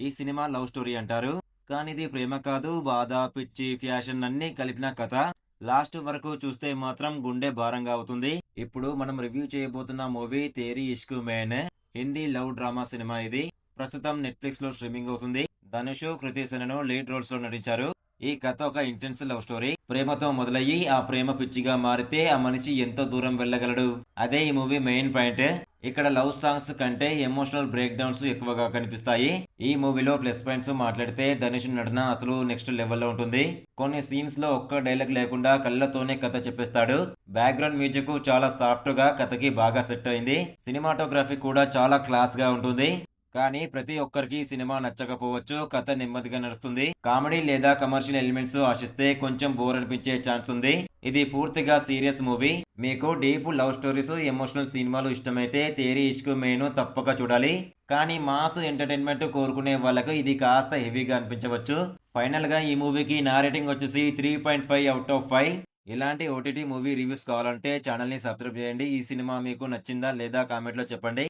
ఈ cinema love story అంటారు, కానీ ఇది ప్రేమ కాదు, బాధ, పిచ్చి, ఫ్యాషన్ అన్ని కలిపిన కథ. లాస్ట్ వరకు చూస్తే మాత్రం గుండె భారంగా అవుతుంది. ఇప్పుడు మనం రివ్యూ చేయబోతున్న మూవీ తేరీ ఇష్క్ మేన్. హిందీ లవ్ డ్రామా సినిమా ఇది. ప్రస్తుతం నెట్ఫ్లిక్స్ లో స్ట్రీమింగ్ అవుతుంది. ధనుష్, కృతి సెనన్ లీడ్ రోల్స్ లో నటించారు. ఈ కథ ఒక ఇంటెన్స్ లవ్ స్టోరీ. ప్రేమతో మొదలయ్యి ఆ ప్రేమ పిచ్చిగా మారితే ఆ మనిషి ఎంతో దూరం వెళ్ళగలడు. అదే ఈ మూవీ మెయిన్ పాయింట్. ఇక్కడ లవ్ సాంగ్స్ కంటే ఎమోషనల్ బ్రేక్ డౌన్స్ ఎక్కువగా కనిపిస్తాయి. ఈ మూవీలో ప్లస్ పాయింట్స్ మాట్లాడితే ధనుష్ నటన అసలు నెక్స్ట్ లెవెల్లో ఉంటుంది. కొన్ని సీన్స్ లో ఒక్క డైలాగ్ లేకుండా కళ్ళతోనే కథ చెప్పేస్తాడు. బ్యాక్గ్రౌండ్ మ్యూజిక్ చాలా సాఫ్ట్ గా కథకి బాగా సెట్ అయింది. సినిమాటోగ్రఫీ కూడా చాలా క్లాస్ గా ఉంటుంది. కానీ ప్రతి ఒక్కరికి సినిమా నచ్చకపోవచ్చు. కథ నెమ్మదిగా నడుస్తుంది. కామెడీ లేదా కమర్షియల్ ఎలిమెంట్స్ ఆశిస్తే కొంచెం బోర్ అనిపించే ఛాన్స్ ఉంది. ఇది పూర్తిగా సీరియస్ మూవీ. మీకు డీప్ లవ్ స్టోరీస్, ఎమోషనల్ సినిమాలు ఇష్టమైతే తేరీ ఇష్క్ మేను తప్పక చూడాలి. కానీ మాస్ ఎంటర్టైన్మెంట్ కోరుకునే వాళ్ళకు ఇది కాస్త హెవీగా అనిపించవచ్చు. ఫైనల్ గా ఈ మూవీకి నా రేటింగ్ వచ్చేసి 3.5/5. ఇలాంటి ఓటీటీ మూవీ రివ్యూస్ కావాలంటే ఛానల్ ని సబ్స్క్రైబ్ చేయండి. ఈ సినిమా మీకు నచ్చిందా లేదా కామెంట్ లో చెప్పండి.